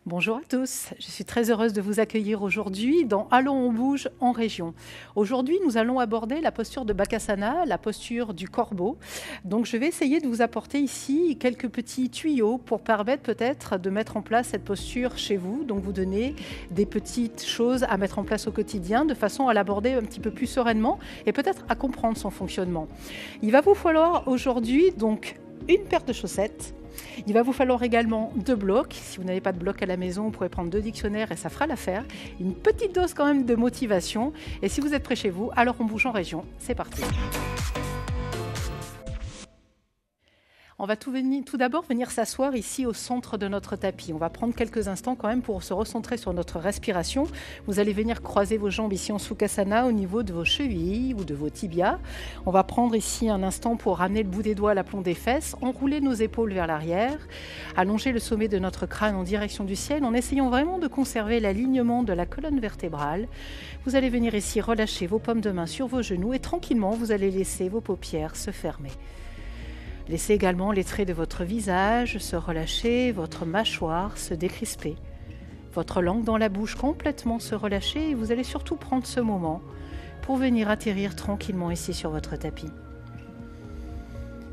Bonjour à tous, je suis très heureuse de vous accueillir aujourd'hui dans Allons on bouge en région. Aujourd'hui, nous allons aborder la posture de Bakasana, la posture du corbeau. Donc je vais essayer de vous apporter ici quelques petits tuyaux pour permettre peut-être de mettre en place cette posture chez vous. Donc vous donner des petites choses à mettre en place au quotidien de façon à l'aborder un petit peu plus sereinement et peut-être à comprendre son fonctionnement. Il va vous falloir aujourd'hui donc une paire de chaussettes. Il va vous falloir également 2 blocs. Si vous n'avez pas de bloc à la maison, vous pourrez prendre 2 dictionnaires et ça fera l'affaire. Une petite dose quand même de motivation. Et si vous êtes près chez vous, alors on bouge en région. C'est parti. On va tout d'abord venir s'asseoir ici au centre de notre tapis. On va prendre quelques instants quand même pour se recentrer sur notre respiration. Vous allez venir croiser vos jambes ici en Sukhasana au niveau de vos chevilles ou de vos tibias. On va prendre ici un instant pour ramener le bout des doigts à l'aplomb des fesses, enrouler nos épaules vers l'arrière, allonger le sommet de notre crâne en direction du ciel en essayant vraiment de conserver l'alignement de la colonne vertébrale. Vous allez venir ici relâcher vos paumes de main sur vos genoux et tranquillement vous allez laisser vos paupières se fermer. Laissez également les traits de votre visage se relâcher, votre mâchoire se décrisper, votre langue dans la bouche complètement se relâcher et vous allez surtout prendre ce moment pour venir atterrir tranquillement ici sur votre tapis.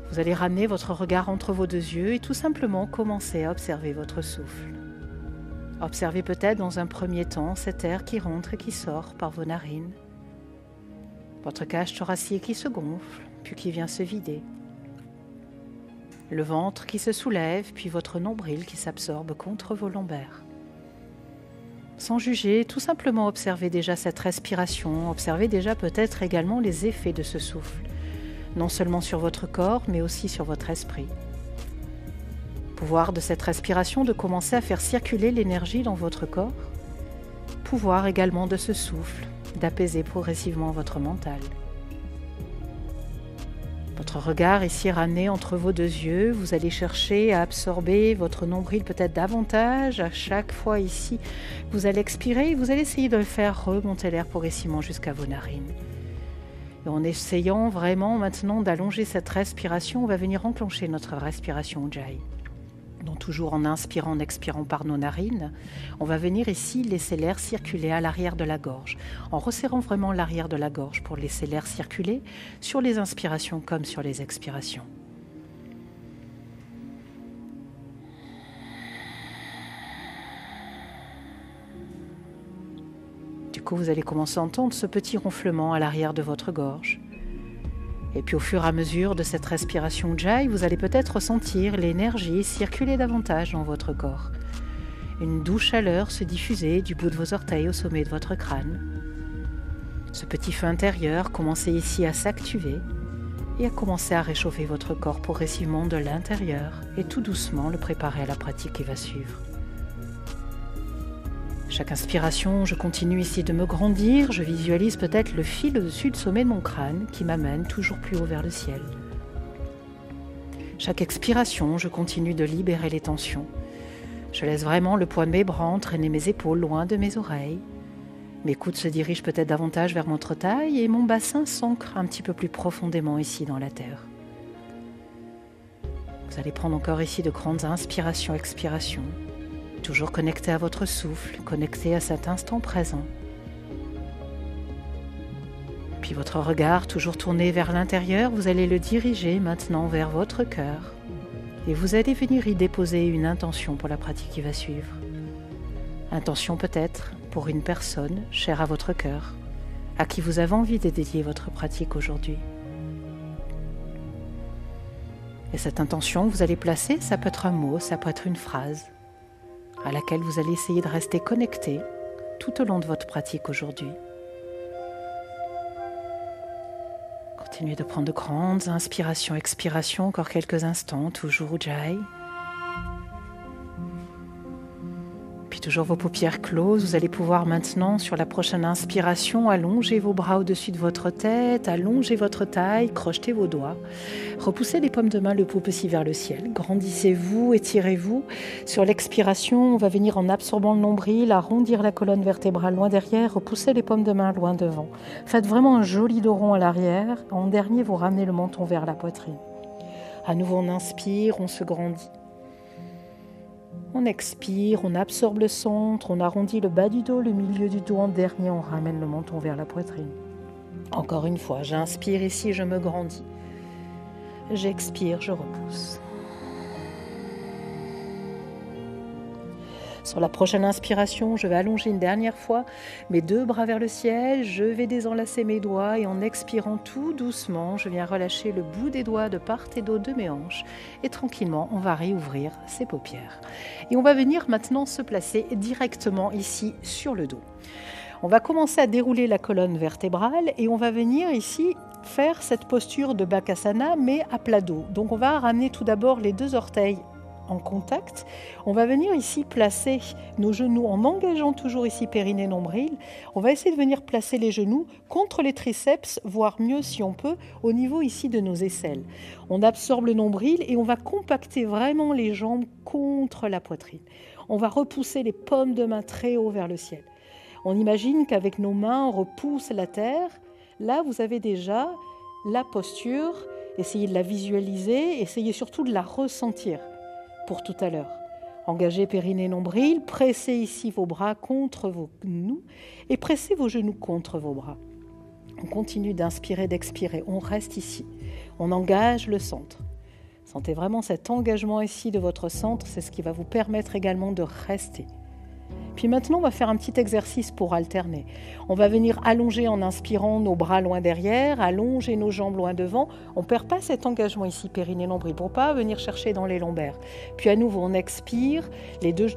Vous allez ramener votre regard entre vos 2 yeux et tout simplement commencer à observer votre souffle. Observez peut-être dans un premier temps cet air qui rentre et qui sort par vos narines, votre cage thoracique qui se gonfle puis qui vient se vider. Le ventre qui se soulève, puis votre nombril qui s'absorbe contre vos lombaires. Sans juger, tout simplement observez déjà cette respiration, observez déjà peut-être également les effets de ce souffle, non seulement sur votre corps, mais aussi sur votre esprit. Pouvoir de cette respiration de commencer à faire circuler l'énergie dans votre corps, pouvoir également de ce souffle d'apaiser progressivement votre mental. Votre regard ici ramené entre vos 2 yeux, vous allez chercher à absorber votre nombril peut-être davantage. À chaque fois ici, vous allez expirer et vous allez essayer de faire remonter l'air progressivement jusqu'à vos narines. Et en essayant vraiment maintenant d'allonger cette respiration, on va venir enclencher notre respiration Ujjayi. Donc toujours en inspirant, en expirant par nos narines, on va venir ici laisser l'air circuler à l'arrière de la gorge, en resserrant vraiment l'arrière de la gorge pour laisser l'air circuler sur les inspirations comme sur les expirations. Du coup, vous allez commencer à entendre ce petit ronflement à l'arrière de votre gorge. Et puis au fur et à mesure de cette respiration Ujjayi, vous allez peut-être ressentir l'énergie circuler davantage dans votre corps. Une douce chaleur se diffuser du bout de vos orteils au sommet de votre crâne. Ce petit feu intérieur commencer ici à s'activer et à commencer à réchauffer votre corps progressivement de l'intérieur et tout doucement le préparer à la pratique qui va suivre. Chaque inspiration, je continue ici de me grandir, je visualise peut-être le fil au-dessus du sommet de mon crâne qui m'amène toujours plus haut vers le ciel. Chaque expiration, je continue de libérer les tensions. Je laisse vraiment le poids de mes bras entraîner mes épaules loin de mes oreilles. Mes coudes se dirigent peut-être davantage vers notre taille et mon bassin s'ancre un petit peu plus profondément ici dans la terre. Vous allez prendre encore ici de grandes inspirations, expirations. Toujours connecté à votre souffle, connecté à cet instant présent. Puis votre regard, toujours tourné vers l'intérieur, vous allez le diriger maintenant vers votre cœur. Et vous allez venir y déposer une intention pour la pratique qui va suivre. Intention peut-être pour une personne chère à votre cœur, à qui vous avez envie de dédier votre pratique aujourd'hui. Et cette intention que vous allez placer, ça peut être un mot, ça peut être une phrase, à laquelle vous allez essayer de rester connecté tout au long de votre pratique aujourd'hui. Continuez de prendre de grandes inspirations, expirations, encore quelques instants, toujours Ujjayi. Puis toujours vos paupières closes, vous allez pouvoir maintenant, sur la prochaine inspiration, allonger vos bras au-dessus de votre tête, allonger votre taille, crochetez vos doigts, repoussez les paumes de main, le pouce aussi vers le ciel, grandissez-vous, étirez-vous. Sur l'expiration, on va venir en absorbant le nombril, arrondir la colonne vertébrale loin derrière, repoussez les paumes de main loin devant. Faites vraiment un joli dos rond à l'arrière. En dernier, vous ramenez le menton vers la poitrine. À nouveau, on inspire, on se grandit. On expire, on absorbe le centre, on arrondit le bas du dos, le milieu du dos en dernier, on ramène le menton vers la poitrine. Encore une fois, j'inspire ici, je me grandis. J'expire, je repousse. Sur la prochaine inspiration, je vais allonger une dernière fois mes 2 bras vers le ciel, je vais désenlacer mes doigts et en expirant tout doucement, je viens relâcher le bout des doigts de part et d'autre de mes hanches et tranquillement, on va réouvrir ses paupières. Et on va venir maintenant se placer directement ici sur le dos. On va commencer à dérouler la colonne vertébrale et on va venir ici faire cette posture de Bakasana mais à plat dos. Donc on va ramener tout d'abord les 2 orteils en contact. On va venir ici placer nos genoux en engageant toujours ici périnée nombril. On va essayer de venir placer les genoux contre les triceps, voire mieux si on peut, au niveau ici de nos aisselles. On absorbe le nombril et on va compacter vraiment les jambes contre la poitrine. On va repousser les paumes de main très haut vers le ciel. On imagine qu'avec nos mains, on repousse la terre. Là, vous avez déjà la posture. Essayez de la visualiser, essayez surtout de la ressentir. Pour tout à l'heure. Engagez périnée nombril, pressez ici vos bras contre vos genoux et pressez vos genoux contre vos bras. On continue d'inspirer, d'expirer, on reste ici. On engage le centre. Sentez vraiment cet engagement ici de votre centre, c'est ce qui va vous permettre également de rester. Puis maintenant, on va faire un petit exercice pour alterner. On va venir allonger en inspirant nos bras loin derrière, allonger nos jambes loin devant. On ne perd pas cet engagement ici, périnée nombril, pour ne pas venir chercher dans les lombaires. Puis à nouveau, on expire, les deux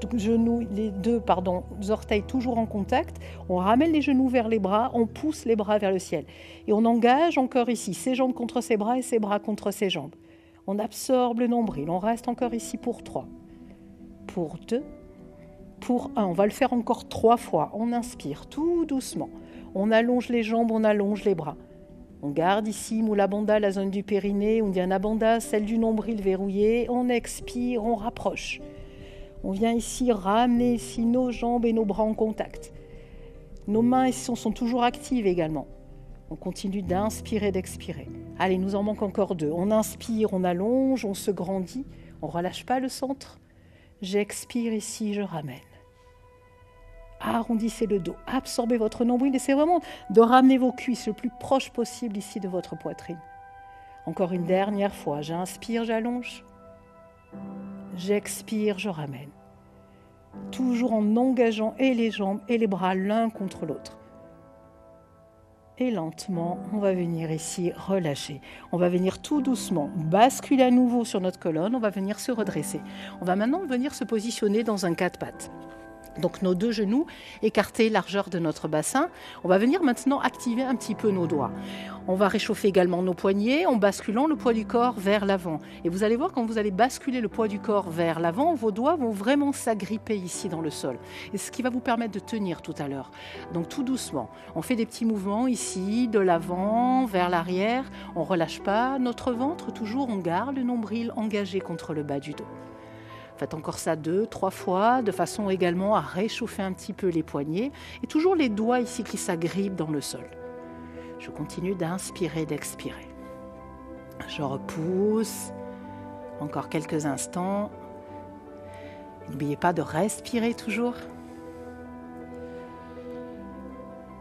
orteils toujours en contact. On ramène les genoux vers les bras, on pousse les bras vers le ciel. Et on engage encore ici, ses jambes contre ses bras et ses bras contre ses jambes. On absorbe le nombril, on reste encore ici pour 3, pour 2, pour 1, on va le faire encore 3 fois. On inspire tout doucement. On allonge les jambes, on allonge les bras. On garde ici Mula Bandha, la zone du périnée, Uddiyana Bandha, celle du nombril verrouillée. On expire, on rapproche. On vient ici ramener ici nos jambes et nos bras en contact. Nos mains ici sont toujours actives également. On continue d'inspirer, d'expirer. Allez, nous en manque encore 2. On inspire, on allonge, on se grandit. On ne relâche pas le centre. J'expire ici, je ramène. Arrondissez le dos, absorbez votre nombril. Essayez vraiment de ramener vos cuisses le plus proche possible ici de votre poitrine. Encore une dernière fois, j'inspire, j'allonge. J'expire, je ramène. Toujours en engageant et les jambes et les bras l'un contre l'autre. Et lentement, on va venir ici relâcher. On va venir tout doucement basculer à nouveau sur notre colonne. On va venir se redresser. On va maintenant venir se positionner dans un 4 pattes. Donc nos 2 genoux écartés largeur de notre bassin. On va venir maintenant activer un petit peu nos doigts. On va réchauffer également nos poignets en basculant le poids du corps vers l'avant. Et vous allez voir, quand vous allez basculer le poids du corps vers l'avant, vos doigts vont vraiment s'agripper ici dans le sol. Et ce qui va vous permettre de tenir tout à l'heure. Donc tout doucement, on fait des petits mouvements ici, de l'avant vers l'arrière. On ne relâche pas notre ventre, toujours on garde le nombril engagé contre le bas du dos. Faites encore ça 2, 3 fois, de façon également à réchauffer un petit peu les poignets. Et toujours les doigts ici qui s'agrippent dans le sol. Je continue d'inspirer, d'expirer. Je repousse. Encore quelques instants. N'oubliez pas de respirer toujours.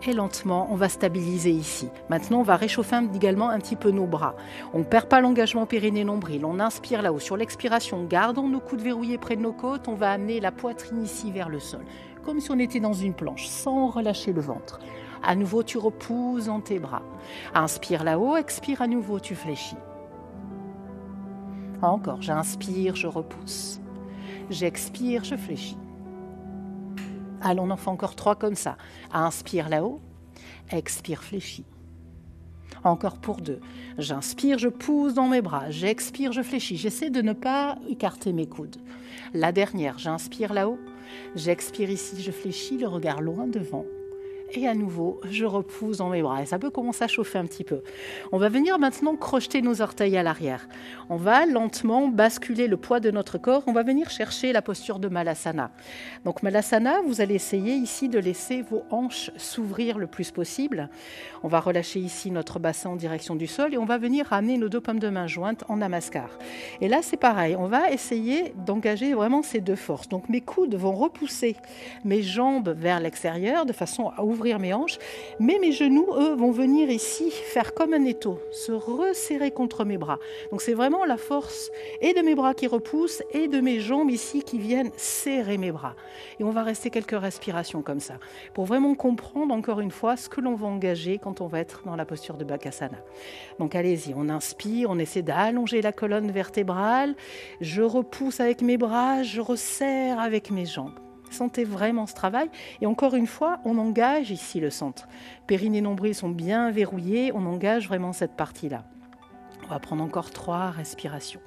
Et lentement, on va stabiliser ici. Maintenant, on va réchauffer également un petit peu nos bras. On ne perd pas l'engagement périnée-nombril. On inspire là-haut. Sur l'expiration, gardons nos coudes verrouillés près de nos côtes. On va amener la poitrine ici vers le sol. Comme si on était dans une planche, sans relâcher le ventre. À nouveau, tu repousses dans tes bras. Inspire là-haut, expire à nouveau, tu fléchis. Encore, j'inspire, je repousse. J'expire, je fléchis. Allons, on en fait encore 3 comme ça. Inspire là-haut, expire, fléchis. Encore pour 2. J'inspire, je pousse dans mes bras. J'expire, je fléchis. J'essaie de ne pas écarter mes coudes. La dernière, j'inspire là-haut, j'expire ici, je fléchis, le regard loin devant. Et à nouveau, je repousse dans mes bras. Et ça peut commencer à chauffer un petit peu. On va venir maintenant crocheter nos orteils à l'arrière. On va lentement basculer le poids de notre corps. On va venir chercher la posture de Malasana. Donc Malasana, vous allez essayer ici de laisser vos hanches s'ouvrir le plus possible. On va relâcher ici notre bassin en direction du sol et on va venir ramener nos deux paumes de main jointes en namaskar. Et là, c'est pareil. On va essayer d'engager vraiment ces deux forces. Donc mes coudes vont repousser mes jambes vers l'extérieur de façon à ouvrir mes hanches, mais mes genoux, eux, vont venir ici faire comme un étau, se resserrer contre mes bras. Donc c'est vraiment la force et de mes bras qui repoussent et de mes jambes ici qui viennent serrer mes bras. Et on va rester quelques respirations comme ça, pour vraiment comprendre encore une fois ce que l'on va engager quand on va être dans la posture de Bakasana. Donc allez-y, on inspire, on essaie d'allonger la colonne vertébrale, je repousse avec mes bras, je resserre avec mes jambes. Sentez vraiment ce travail. Et encore une fois, on engage ici le centre. Périnée et nombril sont bien verrouillés. On engage vraiment cette partie-là. On va prendre encore 3 respirations.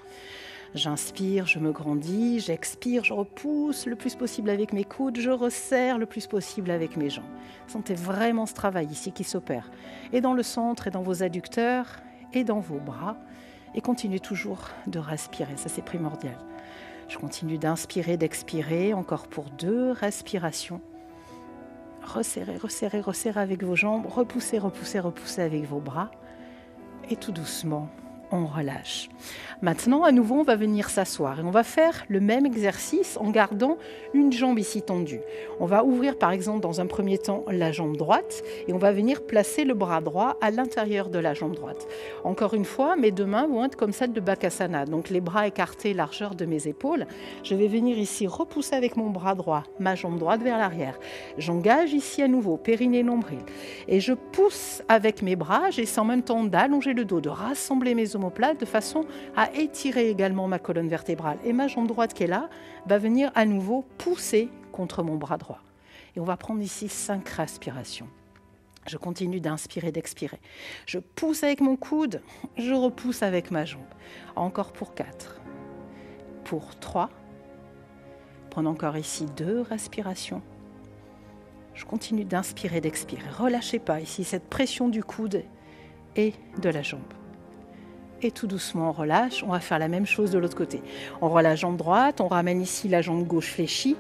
J'inspire, je me grandis. J'expire, je repousse le plus possible avec mes coudes. Je resserre le plus possible avec mes jambes. Sentez vraiment ce travail ici qui s'opère. Et dans le centre, et dans vos adducteurs, et dans vos bras. Et continuez toujours de respirer. Ça, c'est primordial. Je continue d'inspirer, d'expirer, encore pour 2 respirations. Resserrez, resserrez, resserrez avec vos jambes, repoussez, repoussez, repoussez avec vos bras. Et tout doucement, on relâche. Maintenant, à nouveau, on va venir s'asseoir et on va faire le même exercice en gardant une jambe ici tendue. On va ouvrir par exemple dans un premier temps la jambe droite et on va venir placer le bras droit à l'intérieur de la jambe droite. Encore une fois, mes 2 mains vont être comme celles de Bakasana, donc les bras écartés largeur de mes épaules. Je vais venir ici repousser avec mon bras droit, ma jambe droite vers l'arrière. J'engage ici à nouveau, périnée, nombril. Et je pousse avec mes bras, j'essaie en même temps d'allonger le dos, de rassembler mes omoplates de façon à étirer également ma colonne vertébrale. Et ma jambe droite qui est là va venir à nouveau pousser contre mon bras droit. Et on va prendre ici 5 respirations. Je continue d'inspirer, d'expirer. Je pousse avec mon coude, je repousse avec ma jambe. Encore pour 4. Pour 3. Prenons encore ici 2 respirations. Je continue d'inspirer, d'expirer. Relâchez pas ici cette pression du coude et de la jambe. Et tout doucement, on relâche. On va faire la même chose de l'autre côté. On relâche la jambe droite, on ramène ici la jambe gauche fléchie.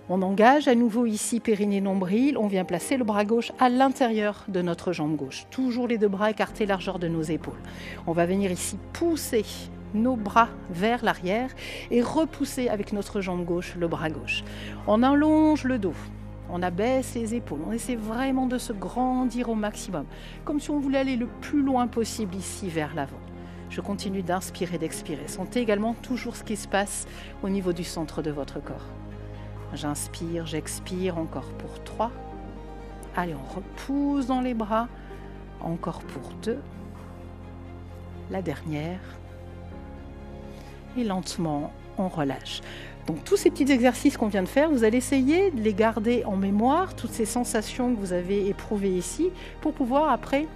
On engage à nouveau ici périnée, nombril. On vient placer le bras gauche à l'intérieur de notre jambe gauche. Toujours les 2 bras écartés largeur de nos épaules. On va venir ici pousser nos bras vers l'arrière et repousser avec notre jambe gauche le bras gauche. On allonge le dos. On abaisse les épaules, on essaie vraiment de se grandir au maximum, comme si on voulait aller le plus loin possible ici vers l'avant. Je continue d'inspirer, d'expirer. Sentez également toujours ce qui se passe au niveau du centre de votre corps. J'inspire, j'expire, encore pour 3. Allez, on repousse dans les bras, encore pour 2. La dernière. Et lentement, on relâche. Donc tous ces petits exercices qu'on vient de faire, vous allez essayer de les garder en mémoire, toutes ces sensations que vous avez éprouvées ici, pour pouvoir après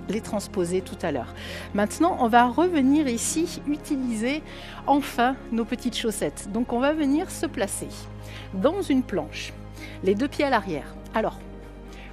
les transposer tout à l'heure. Maintenant, on va revenir ici utiliser enfin nos petites chaussettes. Donc on va venir se placer dans une planche, les 2 pieds à l'arrière. Alors,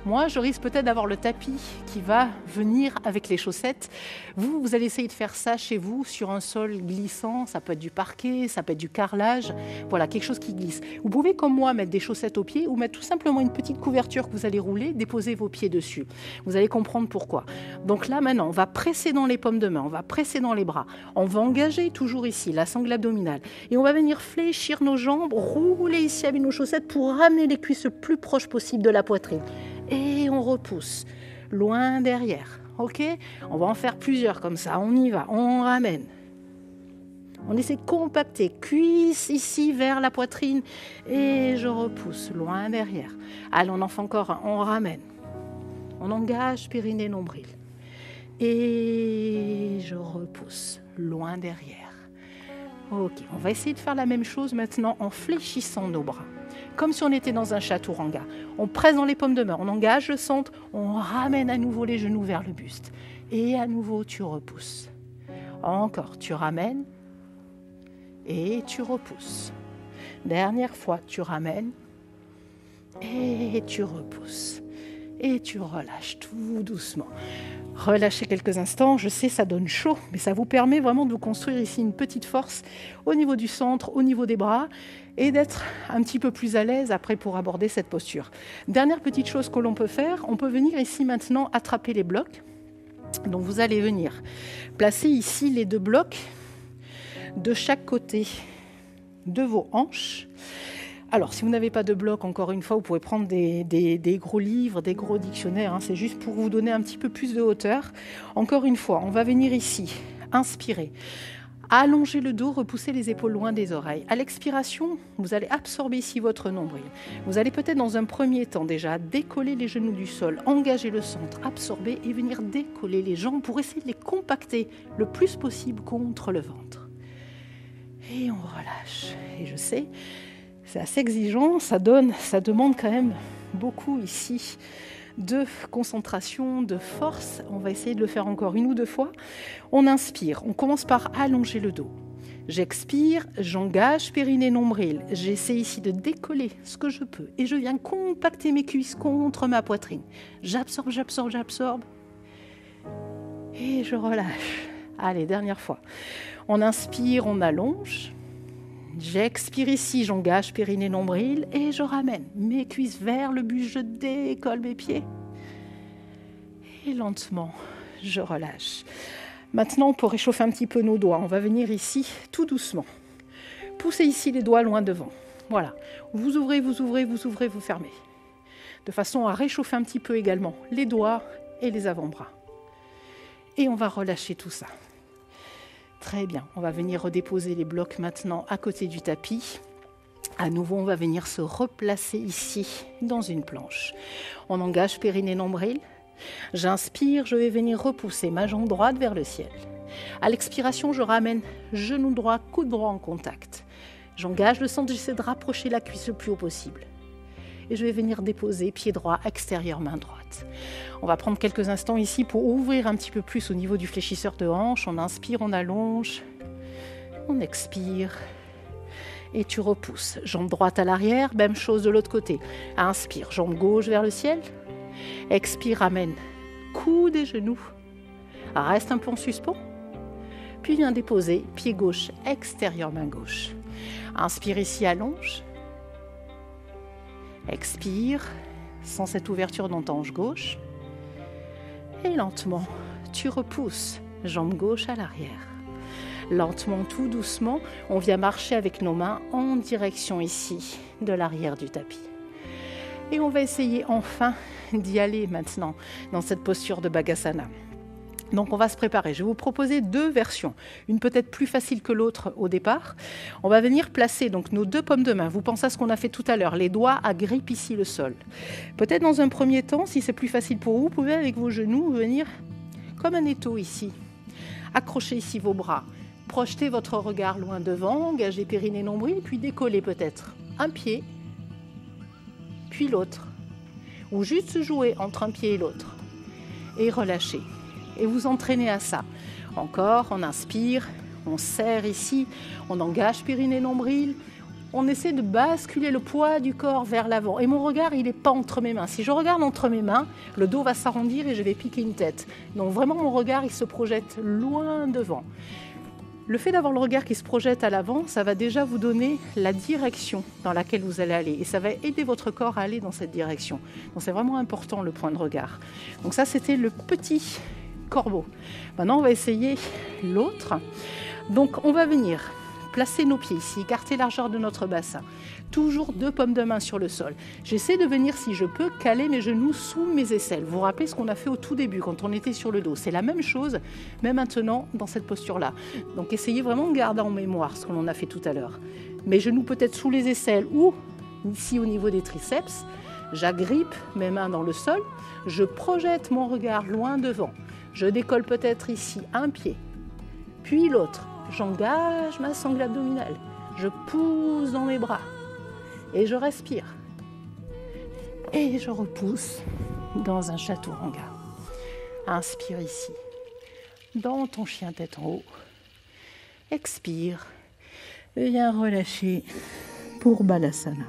moi, je risque peut-être d'avoir le tapis qui va venir avec les chaussettes. Vous allez essayer de faire ça chez vous sur un sol glissant. Ça peut être du parquet, ça peut être du carrelage. Voilà, quelque chose qui glisse. Vous pouvez, comme moi, mettre des chaussettes aux pieds ou mettre tout simplement une petite couverture que vous allez rouler, déposer vos pieds dessus. Vous allez comprendre pourquoi. Donc là, maintenant, on va presser dans les paumes de main, on va presser dans les bras. On va engager toujours ici la sangle abdominale. Et on va venir fléchir nos jambes, rouler ici avec nos chaussettes pour ramener les cuisses le plus proche possible de la poitrine. Et on repousse, loin derrière, ok ? On va en faire plusieurs comme ça, on y va, on ramène. On essaie de compacter, cuisse ici vers la poitrine et je repousse, loin derrière. Allez, on en fait encore un, on ramène. On engage périnée, nombril. Et je repousse, loin derrière. Ok, on va essayer de faire la même chose maintenant en fléchissant nos bras. Comme si on était dans un chaturanga. On presse dans les paumes de main, on engage le centre, on ramène à nouveau les genoux vers le buste. Et à nouveau, tu repousses. Encore, tu ramènes et tu repousses. Dernière fois, tu ramènes et tu repousses. Et tu relâches tout doucement. Relâchez quelques instants. Je sais, ça donne chaud, mais ça vous permet vraiment de vous construire ici une petite force au niveau du centre, au niveau des bras, et d'être un petit peu plus à l'aise après pour aborder cette posture. Dernière petite chose que l'on peut faire, on peut venir ici maintenant attraper les blocs. Donc vous allez venir placer ici les 2 blocs de chaque côté de vos hanches. Alors, si vous n'avez pas de bloc, encore une fois, vous pouvez prendre des gros livres, des gros dictionnaires. Hein, c'est juste pour vous donner un petit peu plus de hauteur. Encore une fois, on va venir ici, inspirer, allonger le dos, repousser les épaules loin des oreilles. À l'expiration, vous allez absorber ici votre nombril. Vous allez peut-être dans un premier temps déjà décoller les genoux du sol, engager le centre, absorber et venir décoller les jambes pour essayer de les compacter le plus possible contre le ventre. Et on relâche. Et je sais, c'est assez exigeant, ça demande quand même beaucoup ici de concentration, de force. On va essayer de le faire encore 1 ou 2 fois. On inspire, on commence par allonger le dos. J'expire, j'engage périnée nombril. J'essaie ici de décoller ce que je peux et je viens compacter mes cuisses contre ma poitrine. J'absorbe, j'absorbe, j'absorbe et je relâche. Allez, dernière fois. On inspire, on allonge. J'expire ici, j'engage périnée nombril et je ramène mes cuisses vers le buste, je décolle mes pieds. Et lentement, je relâche. Maintenant, pour réchauffer un petit peu nos doigts, on va venir ici tout doucement. Poussez ici les doigts loin devant. Voilà. Vous ouvrez, vous ouvrez, vous ouvrez, vous fermez. De façon à réchauffer un petit peu également les doigts et les avant-bras. Et on va relâcher tout ça. Très bien, on va venir redéposer les blocs maintenant à côté du tapis. À nouveau, on va venir se replacer ici dans une planche. On engage périnée nombril. J'inspire, je vais venir repousser ma jambe droite vers le ciel. À l'expiration, je ramène genou droit, coude droit en contact. J'engage le centre, j'essaie de rapprocher la cuisse le plus haut possible. Et je vais venir déposer pied droit, extérieur, main droite. On va prendre quelques instants ici pour ouvrir un petit peu plus au niveau du fléchisseur de hanche. On inspire, on allonge, on expire et tu repousses. Jambe droite à l'arrière, même chose de l'autre côté. Inspire, jambe gauche vers le ciel. Expire, ramène coude et genoux. Reste un peu en suspens. Puis viens déposer pied gauche, extérieur, main gauche. Inspire ici, allonge. Expire, sans cette ouverture dans ta hanche gauche. Et lentement, tu repousses, jambe gauche à l'arrière. Lentement, tout doucement, on vient marcher avec nos mains en direction ici de l'arrière du tapis. Et on va essayer enfin d'y aller maintenant dans cette posture de Bhagasana. Donc on va se préparer. Je vais vous proposer 2 versions, une peut-être plus facile que l'autre au départ. On va venir placer donc nos 2 paumes de main. Vous pensez à ce qu'on a fait tout à l'heure, les doigts agrippent ici le sol. Peut-être dans un premier temps, si c'est plus facile pour vous, vous pouvez avec vos genoux venir comme un étau ici. Accrochez ici vos bras. Projetez votre regard loin devant, engagez périnée nombril, puis décollez peut-être un pied, puis l'autre. Ou juste jouer entre un pied et l'autre. Et relâchez. Et vous entraînez à ça. Encore, on inspire, on serre ici, on engage périnée nombril, on essaie de basculer le poids du corps vers l'avant. Et mon regard, il n'est pas entre mes mains. Si je regarde entre mes mains, le dos va s'arrondir et je vais piquer une tête. Donc vraiment, mon regard, il se projette loin devant. Le fait d'avoir le regard qui se projette à l'avant, ça va déjà vous donner la direction dans laquelle vous allez aller. Et ça va aider votre corps à aller dans cette direction. Donc c'est vraiment important, le point de regard. Donc ça, c'était le petit corbeau. Maintenant, on va essayer l'autre. Donc, on va venir placer nos pieds ici, écarter largeur de notre bassin. Toujours 2 paumes de main sur le sol. J'essaie de venir, si je peux, caler mes genoux sous mes aisselles. Vous vous rappelez ce qu'on a fait au tout début, quand on était sur le dos. C'est la même chose, mais maintenant, dans cette posture-là. Donc, essayez vraiment de garder en mémoire ce qu'on a fait tout à l'heure. Mes genoux peut-être sous les aisselles ou ici au niveau des triceps. J'agrippe mes mains dans le sol. Je projette mon regard loin devant. Je décolle peut-être ici un pied, puis l'autre. J'engage ma sangle abdominale. Je pousse dans mes bras et je respire. Et je repousse dans un chaturanga. Inspire ici, dans ton chien tête en haut. Expire, viens relâcher pour Balasana.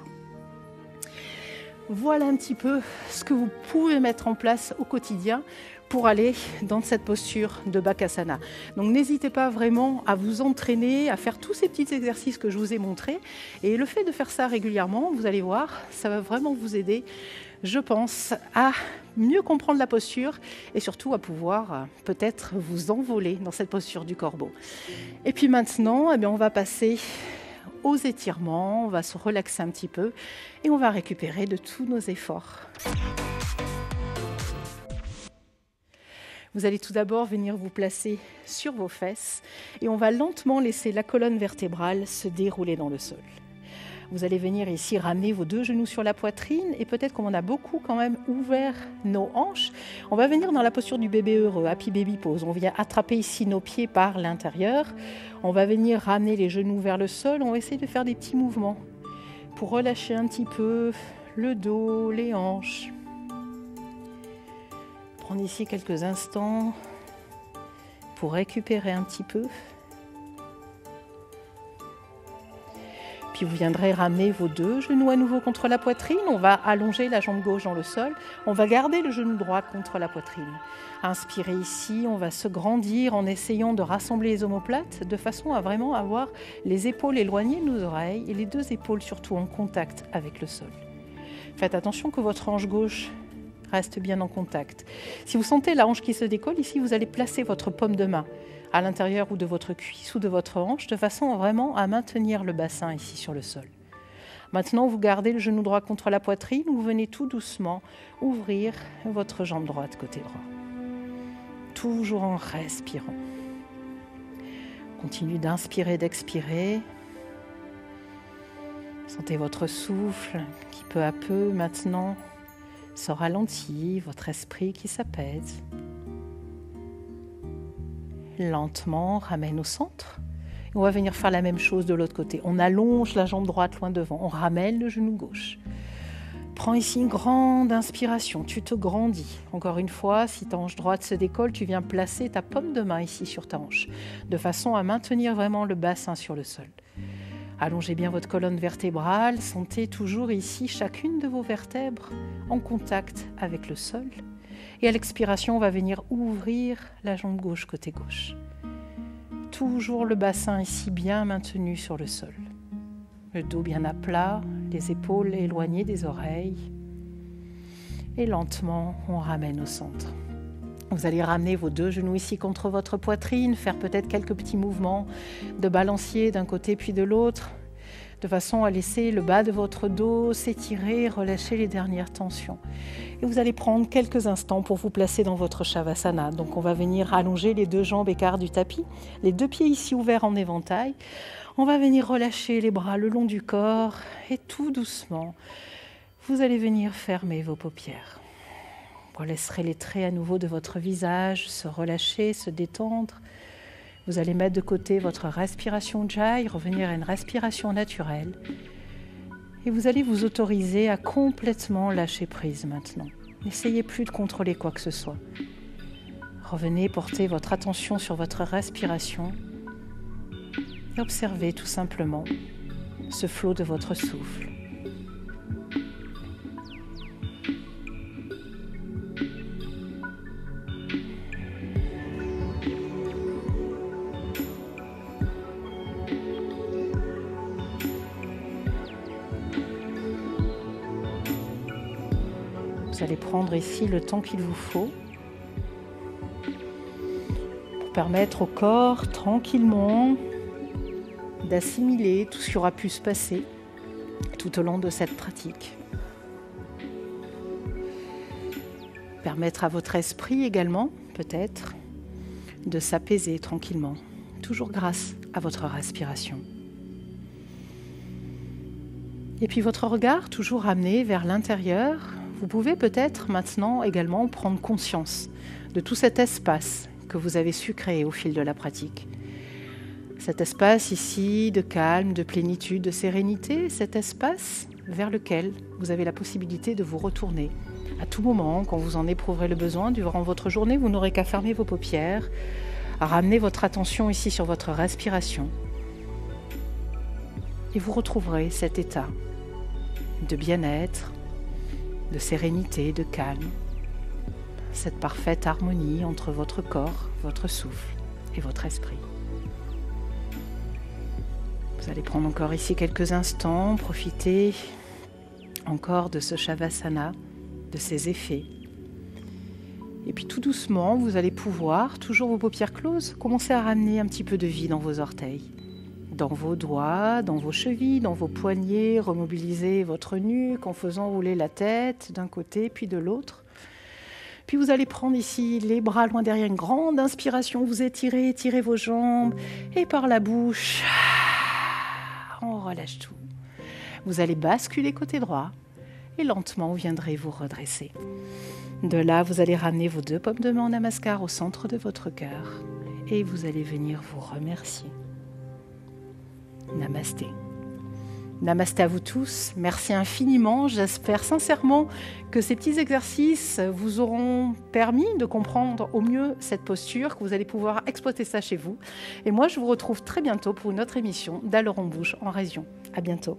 Voilà un petit peu ce que vous pouvez mettre en place au quotidien pour aller dans cette posture de Bakasana. Donc n'hésitez pas vraiment à vous entraîner, à faire tous ces petits exercices que je vous ai montrés. Et le fait de faire ça régulièrement, vous allez voir, ça va vraiment vous aider, je pense, à mieux comprendre la posture et surtout à pouvoir peut-être vous envoler dans cette posture du corbeau. Et puis maintenant, on va passer aux étirements, on va se relaxer un petit peu et on va récupérer de tous nos efforts. Vous allez tout d'abord venir vous placer sur vos fesses et on va lentement laisser la colonne vertébrale se dérouler dans le sol. Vous allez venir ici ramener vos 2 genoux sur la poitrine et peut-être qu'on a beaucoup quand même ouvert nos hanches. On va venir dans la posture du bébé heureux, Happy Baby Pose. On vient attraper ici nos pieds par l'intérieur. On va venir ramener les genoux vers le sol. On va essayer de faire des petits mouvements pour relâcher un petit peu le dos, les hanches. Prendre ici quelques instants pour récupérer un petit peu. Puis vous viendrez ramener vos 2 genoux à nouveau contre la poitrine. On va allonger la jambe gauche dans le sol. On va garder le genou droit contre la poitrine. Inspirez ici, on va se grandir en essayant de rassembler les omoplates de façon à vraiment avoir les épaules éloignées de nos oreilles et les 2 épaules surtout en contact avec le sol. Faites attention que votre hanche gauche reste bien en contact. Si vous sentez la hanche qui se décolle, ici vous allez placer votre paume de main à l'intérieur ou de votre cuisse ou de votre hanche, de façon vraiment à maintenir le bassin ici sur le sol. Maintenant, vous gardez le genou droit contre la poitrine, vous venez tout doucement ouvrir votre jambe droite côté droit. Toujours en respirant. Continuez d'inspirer, d'expirer. Sentez votre souffle qui peu à peu maintenant se ralentit, votre esprit qui s'apaise. Lentement, ramène au centre. On va venir faire la même chose de l'autre côté. On allonge la jambe droite loin devant. On ramène le genou gauche. Prends ici une grande inspiration. Tu te grandis. Encore une fois, si ta hanche droite se décolle, tu viens placer ta paume de main ici sur ta hanche, de façon à maintenir vraiment le bassin sur le sol. Allongez bien votre colonne vertébrale. Sentez toujours ici chacune de vos vertèbres en contact avec le sol. Et à l'expiration, on va venir ouvrir la jambe gauche côté gauche. Toujours le bassin ici bien maintenu sur le sol. Le dos bien à plat, les épaules éloignées des oreilles. Et lentement, on ramène au centre. Vous allez ramener vos 2 genoux ici contre votre poitrine, faire peut-être quelques petits mouvements de balancier d'un côté puis de l'autre, de façon à laisser le bas de votre dos s'étirer, relâcher les dernières tensions. Et vous allez prendre quelques instants pour vous placer dans votre Shavasana. Donc on va venir allonger les 2 jambes écart du tapis, les 2 pieds ici ouverts en éventail. On va venir relâcher les bras le long du corps et tout doucement, vous allez venir fermer vos paupières. Vous laisserez les traits à nouveau de votre visage se relâcher, se détendre. Vous allez mettre de côté votre respiration Ujjayi, revenir à une respiration naturelle. Et vous allez vous autoriser à complètement lâcher prise maintenant. N'essayez plus de contrôler quoi que ce soit. Revenez porter votre attention sur votre respiration et observez tout simplement ce flot de votre souffle. Vous allez prendre ici le temps qu'il vous faut pour permettre au corps tranquillement d'assimiler tout ce qui aura pu se passer tout au long de cette pratique. Permettre à votre esprit également, peut-être, de s'apaiser tranquillement, toujours grâce à votre respiration. Et puis votre regard toujours ramené vers l'intérieur. Vous pouvez peut-être maintenant également prendre conscience de tout cet espace que vous avez su créer au fil de la pratique. Cet espace ici de calme, de plénitude, de sérénité, cet espace vers lequel vous avez la possibilité de vous retourner à tout moment, quand vous en éprouverez le besoin durant votre journée. Vous n'aurez qu'à fermer vos paupières, à ramener votre attention ici sur votre respiration et vous retrouverez cet état de bien-être, de sérénité, de calme. Cette parfaite harmonie entre votre corps, votre souffle et votre esprit. Vous allez prendre encore ici quelques instants, profiter encore de ce Shavasana, de ses effets. Et puis tout doucement, vous allez pouvoir, toujours vos paupières closes, commencer à ramener un petit peu de vie dans vos orteils, dans vos doigts, dans vos chevilles, dans vos poignets, remobiliser votre nuque en faisant rouler la tête d'un côté puis de l'autre. Puis vous allez prendre ici les bras loin derrière, une grande inspiration, vous étirez, étirez vos jambes et par la bouche, on relâche tout. Vous allez basculer côté droit et lentement vous viendrez vous redresser. De là, vous allez ramener vos 2 paumes de main en namaskar au centre de votre cœur et vous allez venir vous remercier. Namasté. Namasté à vous tous, merci infiniment. J'espère sincèrement que ces petits exercices vous auront permis de comprendre au mieux cette posture, que vous allez pouvoir exploiter ça chez vous. Et moi, je vous retrouve très bientôt pour une autre émission d'Alors on bouge en région. À bientôt.